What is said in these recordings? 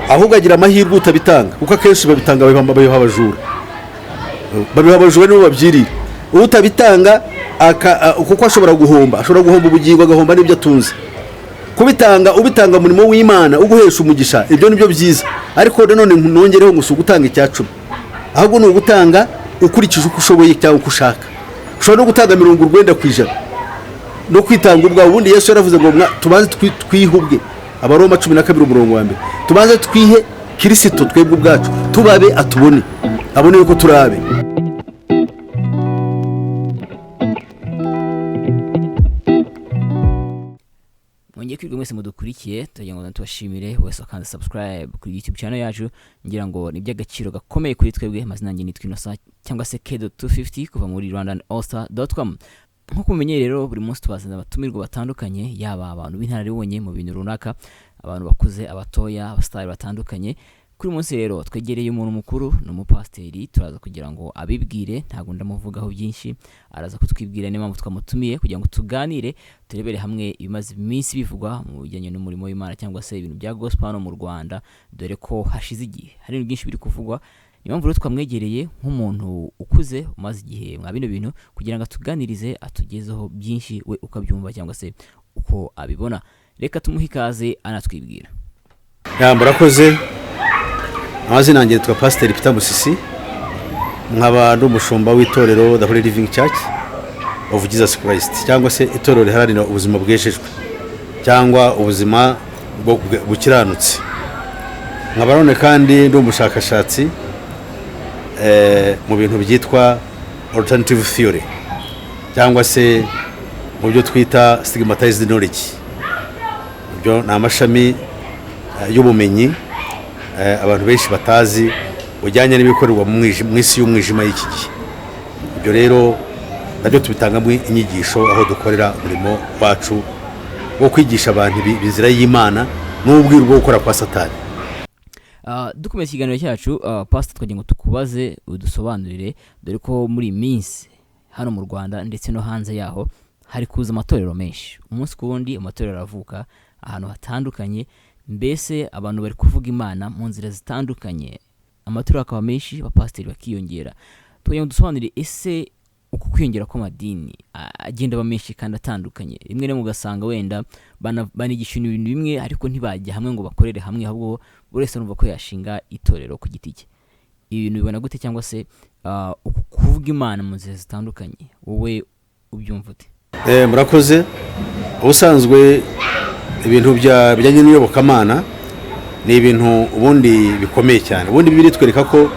ahubwo agira amahirwe utabitanga kuko akenshi babitanga babiha abajura nibo babyirira utabitanga kuko ashobora guhomba ubugingo agahomba n'ibyo atunze kubitanga ubitanga umurimo w'Imana uguhesha umugisha ibyo nibyo byiza ariko nanone nongereho ngo gutanga icyacumi ahubwo ni ugutanga ukurikije uko ushoboye cyangwa uko ushaka ushobora no gutanga 90% no kwitanga ubwa ubundi Yesu yaravuze ngo tubanze twihubwe abaroma 12:1 tubanze twihe Kristo twebwe ubwacu tubabe atubone abone yuko turabe. Mwongeye kwirwa mwese mudukurikiye tugira ngo tubashimire wese akanda subscribe kuri YouTube channel yacu ngira ngo ni by'agaciro gakomeye kuri twebwe mazina yanjye nitwa Innocent cyangwa se K250 kuva muri rwandanallstar.com. Nkuko mumenye rero buri munsi tubazana abatumirwa batandukanye yaba abantu b'intararibonye mu bintu runaka abantu bakuze abatoya abastari batandukanye. Kuri munsi rero twegereye umuntu mukuru n'umupasteri turaza kugira ngo abibwire ntago ndamuvugaho byinshi araza kutwibwira n'impamvu twamutumiye kugira ngo tuganire turebere hamwe ibimaze iminsi bivugwa mu bijyanye n'umurimo w'Imana cyangwa se ibintu bya gospel no mu Rwanda dore ko hashize igihe hari ibintu byinshi biri kuvugwa. Impamvu rero twamwegereye nk'umuntu ukuze umaze igihe mwa bino bintu kugira ngo atuganirize atugezeho byinshi we ukabyumva cyangwa se uko abibona. Reka tumuhe ikaze anatwibwira. Murakoze. Amazina yanjye yitwa Pastor Peter Musisi nkaba n'umushumba w'itorero The Holy Living Church of Jesus Christ cyangwa se itorero riharanira ubuzima bwejejwe cyangwa ubuzima bukiranutse. Nkaba none kandi n'umushakashatsi mu bintu byitwa alternative theory cyangwa se mu byo twita stigmatized knowledge. Ibyo ni amashami y'ubumenyi abantu benshi batazi ujyanye n'ibikorerwa mu isi y'umwijima y'iki gihe. Ibyo rero nabyo tubitangamo inyigisho aho dukorera umurimo wacu wo kwigisha abantu bizira y'Imana n'ubwiru bwo gukora kwa Satani. Dukomeza ikiganiro cyacu pastor twagiye ngo tukubaze udusobanurire dore ko muri minsi hano mu Rwanda ndetse no hanze yaho hari kuza amatorero menshi umunsi kuwundi amatorero aravuka ahantu hatandukanye mbese abantu bari kuvuga Imana mu nzira zitandukanye amatorero akaba menshi abapasteri bakiyongera. Twagiye ngo dusobanurire ese uko kwiyongera kw'amadini agenda bamenshi kandi atandukanye rimwe ne mugasanga wenda banigisha ibintu bimwe ariko ntibajya hamwe ngo bakorere hamwe ahubwo buri wese numva ko yashinga itorero ku giti cye. Ibintu bibona gute cyangwa se uko kuvuga Imana mu nzira zitandukanye wowe ubyumva ute? Murakoze. Ubusanzwe ibintu bijyanye n'iyobokamana ni ibintu ubundi bikomeye cyane. Ubundi bibiri twereka ko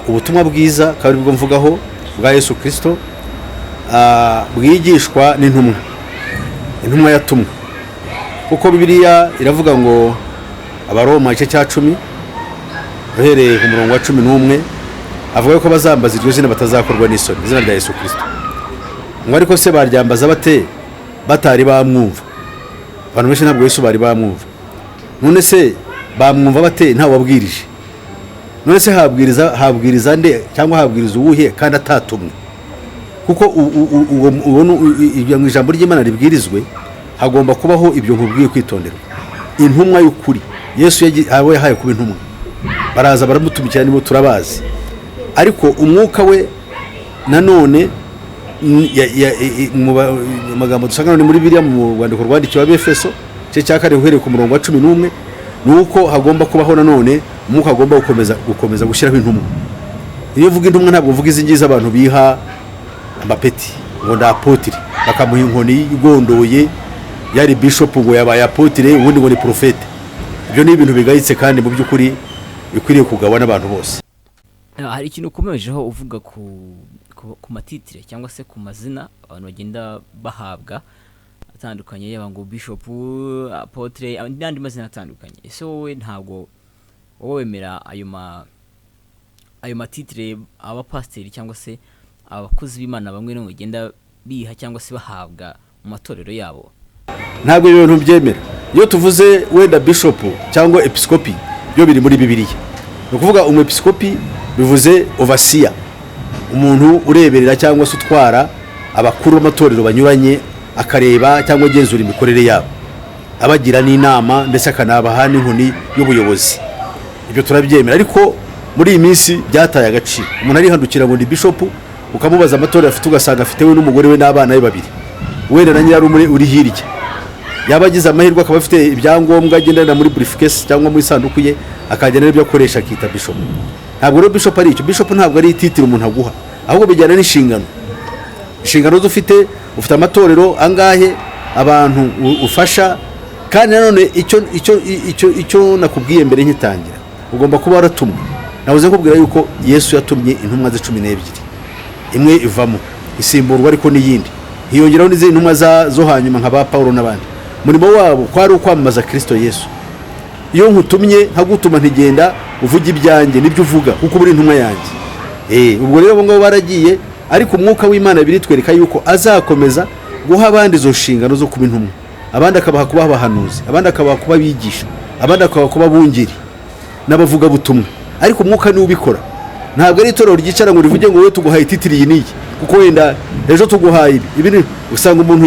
ubutumwa bwiza kandi bwo mvugaho bwa Yesu Kristo bwigishwa n'intumwa yatumwe kuko Bibiliya iravuga ngo abaroma icyacumi uhereye ku murongo wa 11 avuga ko bazambaza iryo zina batazakorwa n'isoni izina rya Yesu Kristo. Ngo ariko se baryambaza bate batari bamwumva? Abantu benshi ntabwo Yesu bari bamwumva. None se bamwumva bate nta wabwirije? None se habwiriza nde cyangwa habwiriza uwuhe kandi atatumwe? Kuko mu ijambo ry'Imana ribwirizwe hagomba kubaho ibyo nkubwiye kwitonderwa. Intumwa y'ukuri Yesu yahaye kuba intumwa baraza baramutumikira nibo turabazi ariko umwuka we nanone mu magambo dusanga muri Bibiliya mu rwandiko rwandikiwe ab'Efeso cya kare uhereye ku murongo wa 11 nuko hagomba kubaho nanone umwuka agomba gukomeza gushyiraho intumwa. Iyo uvuga intumwa ntabwo uvuga izi ngiza abantu biha amapeti ngo nda apotre bakamuha inkoni igondoye yari bishop ngo yabaye apotre ubundi ngo ni profete. Ibyo ni ibintu bigayitse kandi mu by'ukuri bikwiriye kugabwa n'abantu bose. Hari ikintu ukomejeho uvuga ku matitire cyangwa se ku mazina abantu bagenda bahabwa atandukanye yaba ngo bishop apotre n'andi mazina atandukanye. Ese wowe ntabwo wowe wemera ayo matitire abapasteri cyangwa se abakozi b'Imana bamwe no bagenda biha cyangwa se bahabwa mu matorero yabo? Ntabwo ibintu byemera. Iyo tuvuze wenda bishop cyangwa episcopi byo biri muri Bibiliya. No kuvuga episcopi bivuze overseer umuntu ureberera cyangwa se utwara abakuru b'amatorero banyuranye akareba cyangwa agenzura imikorere yabo. abagira n'inama ndetse akanabaha n'inkoni y'ubuyobozi. Ibyo turabyemera, ariko muri iyi minsi byataye agaciro. Umuntu arihandukira ngo ni bishop, ukamubaza amatora afite ugasanga afite we n'umugore we n'abana be babiri, wenda na nyirarume uri hirya. Yaba agize amahirwe akaba afite ibyangombwa agendana muri briefcase cyangwa muri sanduku ye, akagenda n'ibyo akoresha akita bishop. Ntabwo rero bishop ari icyo. Bishop ntabwo ari ititiro umuntu aguha, ahubwo bijyana n'inshingano. Inshingano ufite amatorero angahe, abantu ufasha. Kandi nanone icyo nakubwiye mbere nkitangira, ugomba kuba waratumwe. Navuze nkubwira yuko Yesu yatumye intumwa ze 12, imwe ivamo isimburwa ariko n'iyindi hiyongeraho n'izindi ntumwa zo hanyuma nka ba Paulo n'abandi. Murimo wabo kwari ukwamamaza Kristo Yesu. Iyo nkutumye nkagutuma ntigenda uvuga ibyanjye nibyo uvuga kuko uri intumwa yanjye. Ubwo rero bo ngabo baragiye, ariko umwuka w'Imana biritwereka yuko azakomeza guha abandi izo nshingano zo kuba intumwa. Abandi akabaha kuba abahanuzi, abandi akabaha kuba bigisha, abandi akabaha kuba bungeri n'abavuga butumwa. Ariko umwuka niwe ubikora. Ntabwo ari itorero ryicara ngo rivuge ngo we tuguhaye titiri iyi niki, kuko wenda ejo tuguhaye ibi. Usanga umuntu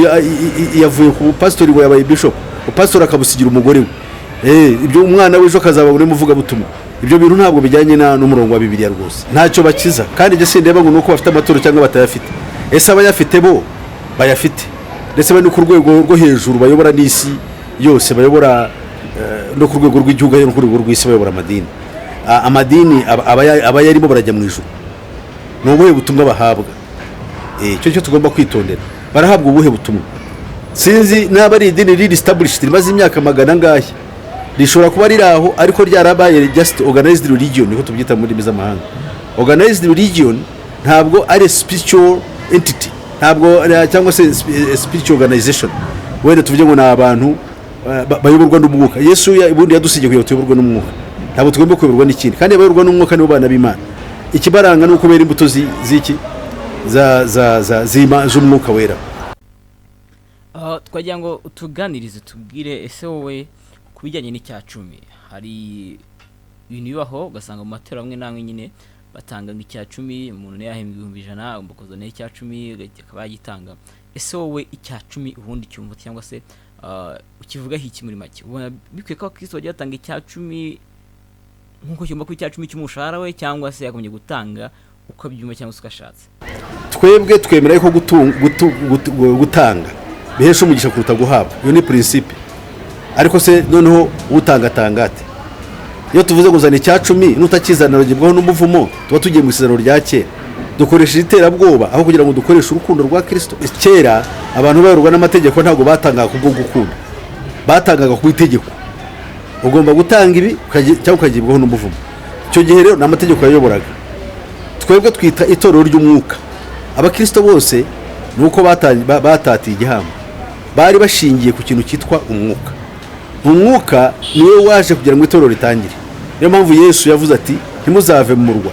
yavuye ku pastor ngo yabaye bishop, pastor akabusigira umugore we. Ibyo umwana we ejo kazaba uri muvuga butumwa. Ibyo bintu ntabwo bijyanye n'umurongo wa Bibiliya rwose. Ntacyo bakiza. Kandi je sindeba ngo nuko bafite amatoro cyangwa batayafite. Ese abayafite bo bayafite. Ndetse bari ku rwego rwo hejuru bayobora n'isi yose, bayobora no ku rwego rw'igihugu no ku rwego rw'isi, bayobora amadini. Amadini abayarimo barajya mu ijuru. Ni ubuhe butumwa bahabwa? Cyo tugomba kwitondera. Barahabwa ubuhe butumwa? Sinzi naba ari idini riri established rimaze imyaka magana ngahe. Rishobora kuba riri aho ariko ryarabaye just organized religion, niko tubyita muri bizamahanga. Organized religion ntabwo ari spiritual entity, ntabwo cyangwa se spiritual organization. Wenda tuvuge ngo na abantu bayoborwa n'umwuka. Yesu ubundi yadusigiye kuyoborwa n'umwuka. Ntabwo tugomba kuyoborwa n'ikindi. Kandi abayoborwa n'umwuka nibo bana b'Imana. Ikibaranga nuko bera imbuto ziki z'umwuka wera. Twagira ngo utuganirize tubwire, ese wowe kubijyanye n'icyacumi hari ibintu bibaho ugasanga mu matero amwe namwe nyine batanga nk'icyacumi, umuntu yahembwa 100 umukozo n'icyacumi akaba yagitanga. Ese wowe icyacumi ubundi cyumva cyangwa se ukivuga iki muri make? Ubona bikwiye ko Kristo wagiye atanga icyacumi nkuko cyumva ko icyacumi cy'umushahara we, cyangwa se yakomeje gutanga uko byuma cyangwa se ukashatse? Twebwe twemera ko gutanga bihesha umugisha kuruta guhabwa. Iyo ni principe. Ariko se noneho utanga tangate. Iyo tuvuze ngo zana icyacumi nutakizana rugibwaho n'umuvumo, tuba tugiye mu isezerano rya kera. Dukoresha iterabwoba aho kugira ngo dukoreshe urukundo rwa Kristo. Kera abantu bayoborwa n'amategeko ntabwo batangaga kubwo gukunda, batangaga ku itegeko. Ugomba gutanga ibi cyangwa ukagibwaho n'umuvumo. Icyo gihe rero n'amategeko yayoboraga. Twebwe twita itorero ry'umwuka. Abakristo bose nuko batatiye igihamba, bari bashingiye ku kintu cyitwa umwuka. Umwuka niwe waje kugira ngo itorero ritangire. Niyo mpamvu Yesu yavuze ati ntimuzave mu murwa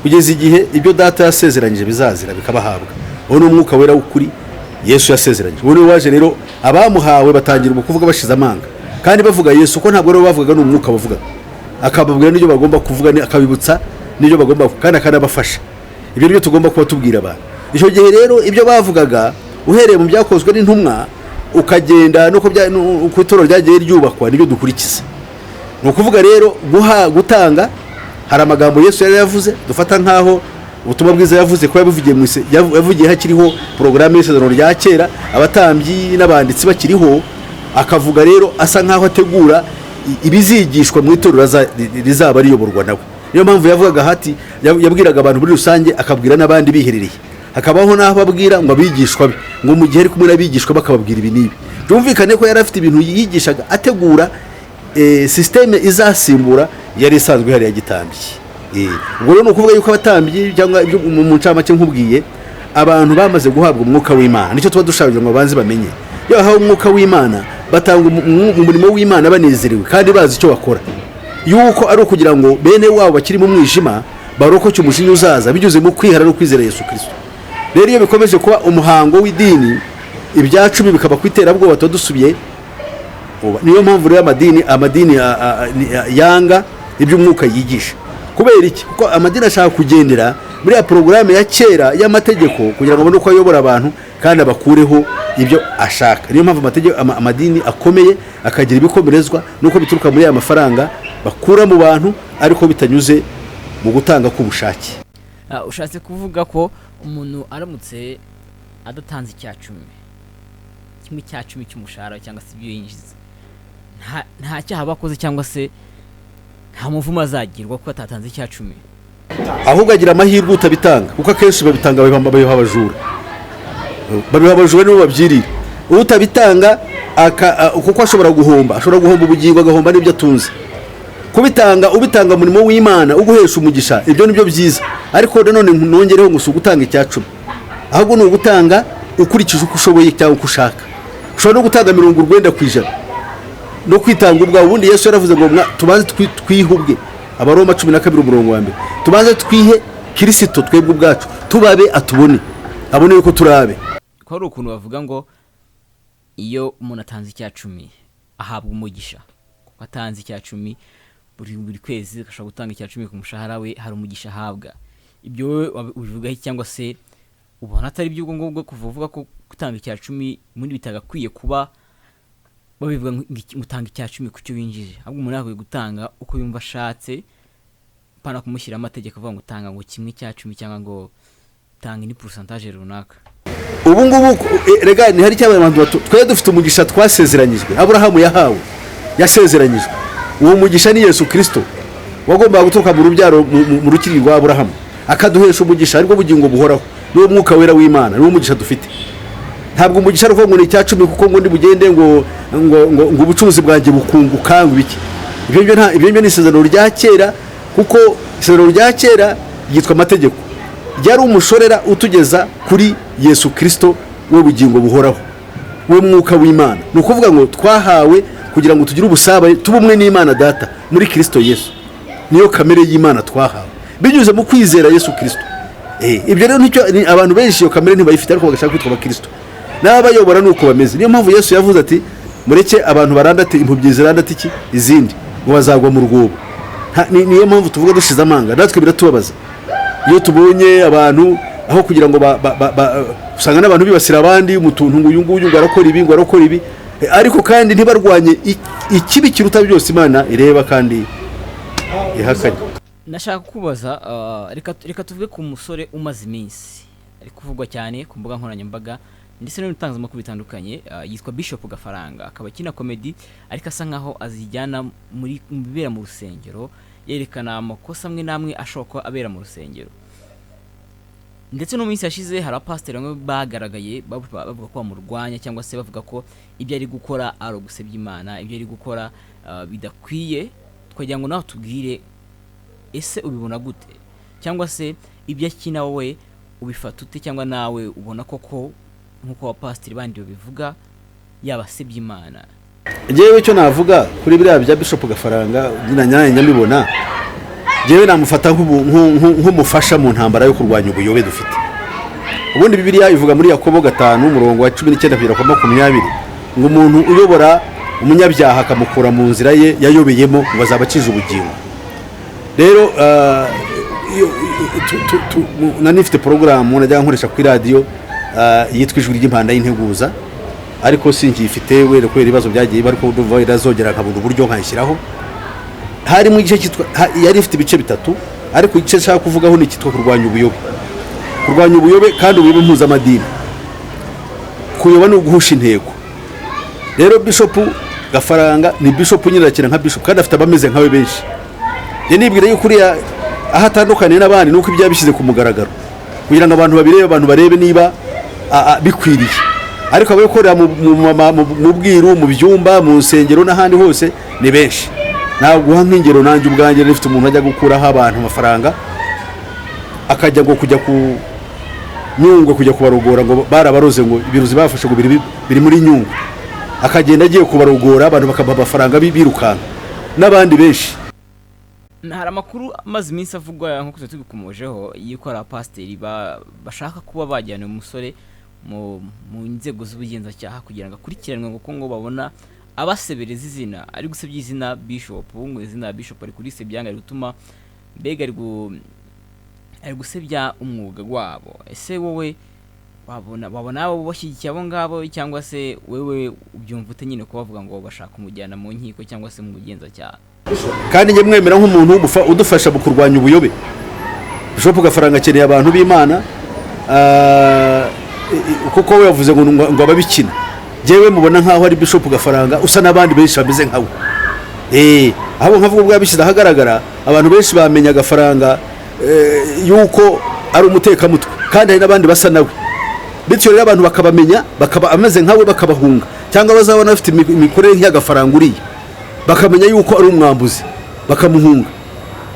kugeza igihe ibyo data yasezeranyije bizazira bikabahabwa. Uwo ni umwuka wera w'ukuri Yesu yasezeranyije. Uwo ni waje rero abamuhawe batangira kuvuga bashize amanga, kandi bavuga Yesu ko ntabwo rero bavugaga n'umwuka bavuga. Akababwira n'ibyo bagomba kuvuga, akabibutsa n'ibyo bagomba, kandi akanabafasha. Ibyo nibyo tugomba kuba tubwira abantu. Icyo gihe rero ibyo bavugaga uhereye mu byakozwe n'intumwa ukagenda nuko ku itorero ryagiye ryubakwa nibyo dukurikiza. Ni ukuvuga rero gutanga, hari amagambo Yesu yari yavuze dufata nkaho ubutumwa bwiza yavuze ko yavugiye hakiriho porogaramu y'isezerano rya kera, abatambyi n'abanditsi bakiriho, akavuga rero asa nkaho ategura ibizigishwa mu itorero rizaba riyoborwa nawe. Niyo mpamvu yavugaga hati yabwiraga abantu muri rusange, akabwira n'abandi biherereye. Hakabaho naho babwira ngo abigishwa be, ngo mu gihe ari kumwe n'abigishwa bakababwira ibi nibi. Byumvikane ko yari afite ibintu yigishaga ategura systeme izasimbura yari isanzwe hari yagitambiye. Ubwo rero nukuvuga yuko abatambyi cyangwa mu ncamake nkubwiye, abantu bamaze guhabwa umwuka w'Imana. Nicyo tuba dushabije ngo abanze bamenye. Iyo hawe umwuka w'Imana batanga umurimo w'Imana banezerewe kandi bazi icyo bakora. Yuko ari ukugira ngo bene wabo bakiri mu mwijima barokoke umujinya uzaza binyuze mu kwihara no kwizera Yesu Kristo. Rero iyo bikomeje kuba umuhango w'idini, ibyacumi bikaba kwiterabwoba dusubiye. Niyo mpamvu rero amadini yanga iby'umwuka yigisha. Kubera iki? Kuko amadini ashaka kugendera muri ya porogaramu ya kera y'amategeko kugira ngo abone uko ayobora abantu kandi abakureho ibyo ashaka. Niyo mpamvu amadini akomeye akagira ibikomerezwa nuko bituruka muri aya mafaranga bakura mu bantu ariko bitanyuze mu gutanga k'ubushake. Ushatse kuvuga ko umuntu aramutse adatanze icyacumi, kimwe cyacumi cy'umushahara cyangwa se ibyo yinjiza, nta cyaha bakoze cyangwa se nta muvumo azagirwa ko atatanze icyacumi? Ahubwo agira amahirwe utabitanga, kuko akenshi babitanga babiha abajura. Babiha abajura nibo babyirira. Utabitanga kuko ashobora guhomba ubugingo, agahomba n'ibyo atunze. Kubitanga ubitanga umurimo w'Imana uguhesha umugisha, ibyo nibyo byiza. Ariko nanone nongereho ngo gutanga icyacumi, ahubwo ni ugutanga ukurikije uko ushoboye cyangwa uko ushaka. Ushobora no gutanga 90% no kwitanga ubwawe. Ubundi Yesu yaravuze ngo tubanze twihubwe, Abaroma 12:1, tubanze twihe Kristo twebwe ubwacu, tubabe atubone, abone yuko turabe. Ko ari ukuntu bavuga ngo iyo umuntu atanze icyacumi ahabwa umugisha, kuko atanze icyacumi buri kwezi agashobora gutanga icyacumi ku mushahara we, hari umugisha ahabwa. Ibyo ubivuga cyangwa se ubona atari byo ngubwo kuvuga ko gutanga icyacumi muri bitagakwiye kuba babivuga mutanga icyacumi ku cyo winjije, ahubwo umuntu yakwiye gutanga uko yumva ashatse, pana kumushyira amategeko avuga ngo utanga ngo kimwe cyacumi cyangwa ngo tanga ni pourcentage runaka. Ubu ngubu rega ni hari cy'abantu twe dufite umugisha twasezeranyijwe, Aburahamu yahawe, yasezeranyijwe. Uwo mugisha ni Yesu Kristo wagomba guturuka mu rubyaro mu rukiri rwa Aburahamu, akaduhesha umugisha ariko bugingo buhoraho, niwo mwuka wera w'Imana, niwo mugisha dufite. Ntabwo umugisha ari ngo ni icyacumi kuko ngo ndi bugende ngo ubucuruzi bwanjye bukunguka biki. Ibyo ni isezerano rya kera, kuko isezerano rya kera yitwa amategeko, ryari umushorera utugeza kuri Yesu Kristo we bugingo buhoraho, we mwuka w'Imana. Ni ukuvuga ngo twahawe kugira ngo tugire ubusabane, tubumwe n'Imana Data muri Kristo Yesu. Niyo kamere y'Imana twahawe binyuze mu kwizera Yesu Kristo. Ibyo rero nicyo abantu benshi iyo kamere ntibayifite, ariko bagashaka kwitwa abakristo. N'abayobora nuko bameze. Niyo mpamvu Yesu yavuze ati mureke abantu barandate impubyi zirandate iki izindi ngo bazagwa mu rwobo. Niyo mpamvu tuvuga dushize amanga, natwe biratubabaza iyo tubonye abantu aho kugira ngo usanga n'abantu bibasira abandi umutuntu ngo uyu nguyu ngo arakora ibi, ariko kandi ntibarwanye ikibi kiruta byose Imana ireba kandi ihakanye. Nashaka kubaza reka tuvuge ku musore umaze iminsi ari kuvugwa cyane ku mbuga nkoranyambaga ndetse no bitangazamakuru bitandukanye, yitwa Bishop Gafaranga. Akaba akina comedy ariko asa nkaho azijyana muri bibera mu rusengero, yerekana amakosa amwe namwe ashoka abera mu rusengero. Ndetse no minsi yashize hari abapasiteri bamwe bagaragaye bavuga ko bamurwanya cyangwa se bavuga ko ibyo ari gukora ari ugusebya Imana, ibyo ari gukora bidakwiye. Twagira ngo nawe tubwire, ese ubibona gute, cyangwa se ibyo akina wowe ubifata ute, cyangwa nawe ubona koko nkuko abapasiteri bandi babivuga yabasebya Imana? Jewe icyo navuga kuri biriya bya Bishop Gafaranga nyamibona, jewe namufata nk'umufasha mu ntambara yo kurwanya ubuyobe dufite. Ubundi Bibiliya ivuga muri Yakobo 5:19-20 ngo umuntu uyobora umunyabyaha akamukura mu nzira ye yayobeyemo ngo azabakije ubugingo. Rero nanifite program najya nkoresha kuri radio yitwa Ijwi ry'impanda y'integuza, ariko singifite were ko ibibazo byagiye bariko duva irazogera kabundu buryo nkayishyiraho. Hari mu gice cyitwa yari ifite ibice bitatu, ariko igice nshaka kuvugaho ni cyitwa kurwanya ubuyobe kandi ubuyobe mpuzamadini. Kuyoba ni uguhusha intego. Rero Bishop Gafaranga ni Bishop nyirakira nka Bishop kandi afite abameze nkawe benshi. Je nibwira yuko uriya ahatandukanye n'abandi nuko ibya bishyize ku mugaragaro kugira ngo abantu barebe niba bikwiriye. Ariko abakorera mu bwiru, mu byumba, mu nsengero n'ahandi hose ni benshi. Naguha nk'ingero nanjye ubwanjye nifite umuntu ajya gukuraho abantu amafaranga akajya ngo kujya ku Nyungwe kujya kubarogora ngo barabaroze ngo ibiruzi bafashe ngo biri muri Nyungwe, akagenda agiye kubarogora abantu bakaba amafaranga birukanka n'abandi benshi. Hari amakuru amaze iminsi avugwa nkuko tubikomojeho yuko ari abapasiteri bashaka kuba bajyana umusore mu nzego z'ubugenzacyaha kugira ngo akurikiranwe ngo babona abasebereza izina, ari gusebya izina Bishop, ngo izina Bishop ari kuri sebyanga gutuma mbega ari gusebya umwuga wabo. Ese wowe wabona abo bashyigikiye abo ngabo cyangwa se wewe ubyumva ute nyine ko bavuga ngo bashaka kumujyana mu nkiko cyangwa se mu bugenzacyaha? Kandi njye mwemera nk'umuntu udufasha mu kurwanya ubuyobe. Bishop Gafaranga akeneye abantu b'Imana, kuko we yavuze ngo ababikina. Jewe mubona nkaho ari Bishop Gafaranga usa n'abandi benshi bameze nkawe. Abo nkavuga ubwo yabishyize ahagaragara, abantu benshi bamenya Gafaranga yuko ari umutekamutwe, kandi hari n'abandi basa nawe. Bityo rero abantu bakabamenya, bakaba ameze nkawe, bakabahunga, cyangwa bazabona bafite imikorere nk'iy'Agafaranga uriya, bakamenya yuko ari umwambuzi, bakamuhunga.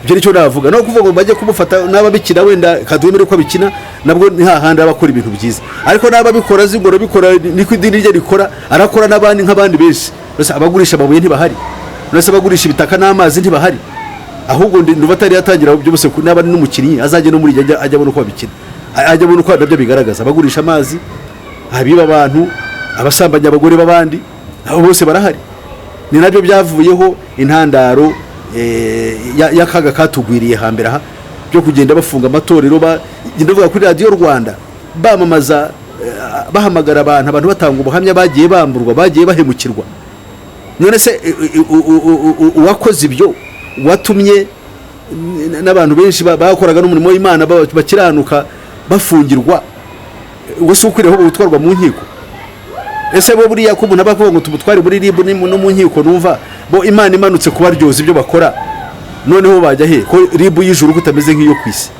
Ibyo nicyo navuga. No kuvuga ngo bajye kumufata n'ababikina, wenda kadwemere ko abikina, nabwo ni hahandi abakora ibintu byiza. Ariko n'ababikora zingoro bikora niko idini rye rikora, arakora n'abandi nk'abandi benshi. Bose abagurisha amabuye ntibahari, bose abagurisha ibitaka n'amazi ntibahari. Ahubwo nduva atari yatangira byose n'abandi n'umukinnyi azajye no muri ajya abona uko babikina, ajya abona uko nabyo bigaragaza. Abagurisha amazi, abiba abantu, abasambanya abagore b'abandi, abo bose barahari. Ni nabyo byavuyeho intandaro y'akaga katugwiriye hambere aha byo kugenda bafunga amatorero. Ndavuga kuri radio Rwanda bamamaza, bahamagara abantu batanga ubuhamya, bagiye bamburwa, bagiye bahemukirwa. None se uwakoze ibyo, watumye n'abantu benshi bakoraga n'umurimo w'Imana bakiranuka bafungirwa, wese ukwireho gutwarwa mu nkiko? Ese bo buriya ko umuntu abavuga ngo tumutware muri RIB no mu nkiko, numva bo Imana imanutse kubaryoza ibyo bakora, noneho bajya he ko RIB y'ijuru kutameze nk'iyo kwisi?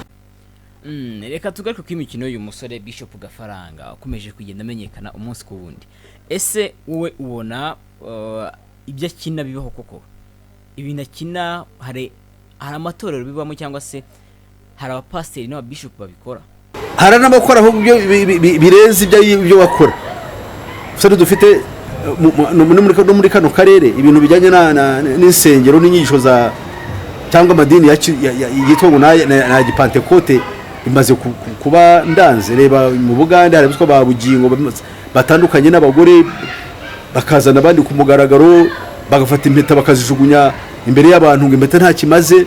Reka tugaruke ku imikino y'uyu musore Bishop Gafaranga ukomeje kugenda amenyekana umunsi ku wundi. Ese wowe ubona ibyo akina bibaho koko? Ibintu akina hari amatorero bibamo, cyangwa se hari abapasiteri n'ababishop babikora? Hari n'abakora aho birenze ibyo bakora. Sari dufite muri kano karere ibintu bijyanye n'insengero n'inyigisho za cyangwa amadini yitwa ngo na Gipantekote imaze kuba ndanze. Reba mu Buganda hari abitwa babugingo batandukanye n'abagore, bakazana abandi ku mugaragaro, bagafata impeta bakazijugunya imbere y'abantu ngo impeta nta kimaze,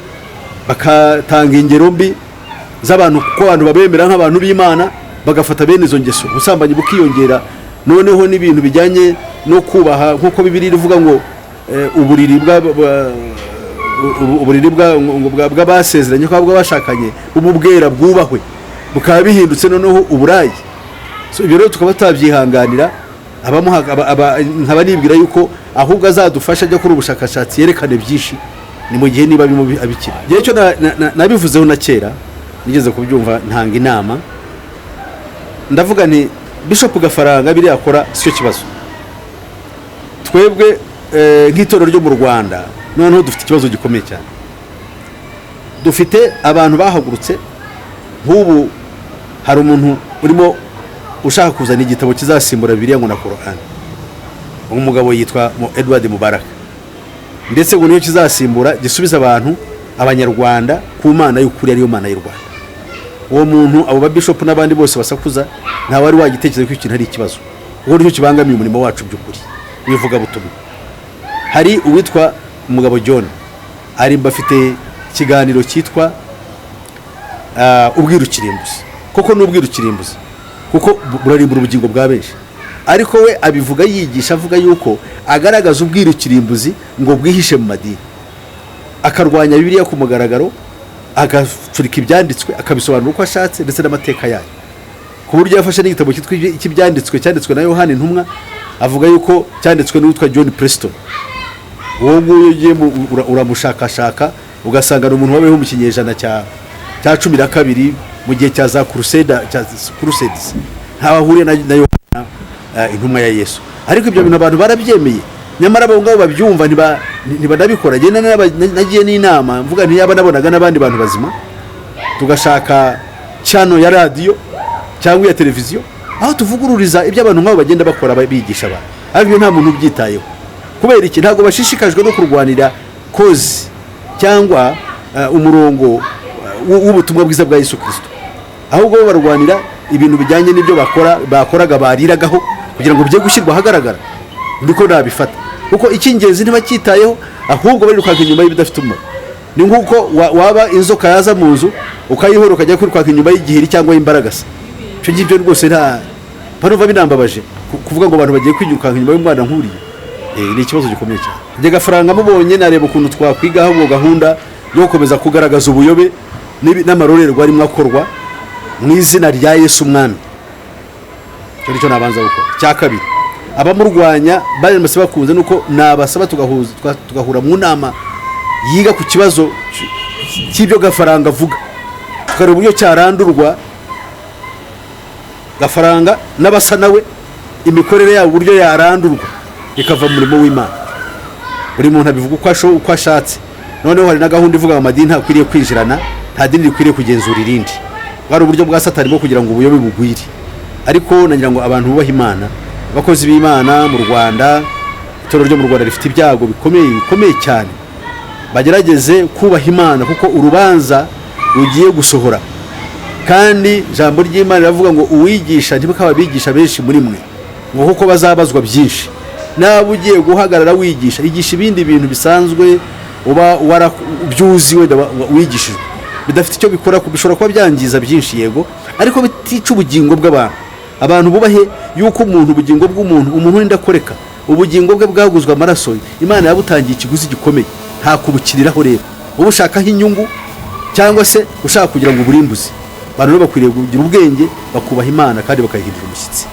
bakatanga ingero mbi z'abantu kuko abantu babemera nk'abantu b'Imana, bagafata bene izo ngeso, ubusambanyi bukiyongera. Noneho n'ibintu bijyanye no kubaha, nkuko Bibiliya ivuga ngo uburiri bw'abasezeranye kwa bw'abashakanye ububwera bwubahwe, bukaba bihindutse noneho uburayi. So ibyo rero tukaba tabyihanganira. Nkaba nibwira yuko ahubwo azadufasha ajya kuri ubushakashatsi yerekane byinshi, ni mu gihe niba abikira. Gihe cyo nabivuzeho na kera, nigeze kubyumva ntanga inama, ndavuga nti Bishop Gafaranga biri yakora sicyo kibazo. Twebwe nk'itorero ryo mu Rwanda noneho dufite ikibazo gikomeye cyane. Dufite abantu bahagurutse, nk'ubu hari umuntu urimo ushaka kuzana igitabo kizasimbura Bibiliya ngo na Qur'an. Umugabo yitwa Edward Mubaraka, ndetse ngo niyo kizasimbura gisubiza abanyarwanda ku Mana y'ukuri, ariyo Mana y'u Rwanda. Uwo muntu abo ba bishop n'abandi bose basakuza nta wari wagitekereza ko ikintu ari ikibazo, ubwo nicyo kibangamiye umurimo wacu by'ukuri wivuga butumwa. Hari uwitwa Umugabo John ari bafite ikiganiro cyitwa ubwirukirimbuzi, koko n'ubwirukirimbuzi kuko burarimbura ubugingo bwa benshi. Ariko we abivuga yigisha, avuga yuko agaragaza ubwirukirimbuzi ngo bwihishe mu madini, akarwanya Bibiliya ku mugaragaro, agafurika ibyanditswe, akabisobanura uko ashatse ndetse n'amateka yayo, ku buryo yafashe n'igitabo cyitwa icy'ibyanditswe cyanditswe na Yohana Intumwa, avuga yuko cyanditswe n'uwitwa John Preston. Uwo nguyo ugiye uramushakashaka ugasanga ni umuntu wabayeho mu kinyejana cya 12 mu gihe cya za crusades, ntaho ahuriye na Yohana Intumwa ya Yesu. Ariko ibyo bintu abantu barabyemeye, nyamara abo ngabo babyumva ntibanabikora. Nagiye n'inama mvuga ntiyaba nabonaga n'abandi bantu bazima, tugashaka channel ya radio cyangwa ya televiziyo aho tuvugururiza ibyo abantu nk'abo bagenda bakora bigisha abantu. Ariko nta muntu ubyitayeho. Kubera iki? Ntago bashishikajwe no kurwanira cause cyangwa umurongo w'ubutumwa bwiza bwa Yesu Kristo, ahubwo barwanira ibintu bijyanye n'ibyo bakoraga bariragaho kugira ngo bijye gushyirwa ahagaragara. Ndiko nabifata kuko icy'ingenzi ntibacyitayeho, ahubwo bari kwaka inyuma y'ibidafite umumaro. Ni nk'uko waba inzoka yaza mu nzu ukayihora ukajya kwirwaka inyuma y'igihiri cyangwa y'imbaragasa. Icyo ngibyo rwose mpanuva binambabaje kuvuga ngo abantu bagiye kwirukanka inyuma y'umwana nkuriye. Ni ikibazo gikomeye cyane. Njye Gafaranga mubonye nareba ukuntu twakwigaho ubwo gahunda yo gukomeza kugaragaza ubuyobe n'amarorerwa arimo akorwa mu izina rya Yesu umwami. Cyo nabanza gukora. Cya kabiri, abamurwanya bari bakunze nuko nabasaba tugahura mu nama yiga ku kibazo cy'ibyo Gafaranga avuga, tukareba uburyo cyarandurwa. Gafaranga n'abasa nawe imikorere yabo uburyo yarandurwa ikava mu murimo w'Imana. Buri muntu abivuga uko ashatse. Noneho hari na gahunda ivuga amadini ntakwiriye kwinjirana, nta dini rikwiriye kugenzura irindi. Bwari uburyo bwa Satani bwo kugira ngo ubuyobe bugwire. Ariko nagira ngo abantu bubaha Imana, abakozi b'Imana mu Rwanda, itorero ryo mu Rwanda rifite ibyago bikomeye cyane. Bagerageze kubaha Imana kuko urubanza rugiye gusohora. Kandi jambo ry'Imana riravuga ngo uwigisha ntibakaba bigisha benshi muri mwe, ngo kuko bazabazwa byinshi. Naba ugiye guhagarara wigisha, igisha ibindi bintu bisanzwe uba warabyuzi wenda wigishijwe, bidafite icyo bikora, bishobora kuba byangiza byinshi yego, ariko bitica ubugingo bw'abantu. Abantu bubahe yuko ubugingo bw'umuntu, umuntu w'indakoreka, ubugingo bwe bwaguzwe amaraso, Imana yabutangiye ikiguzi gikomeye, nta kubukiriraho rero. Uba ushakaho inyungu cyangwa se ushaka kugira ngo uburimbuze. Abantu rero bakwiriye kugira ubwenge, bakubaha Imana kandi bakayihindura umushyitsi.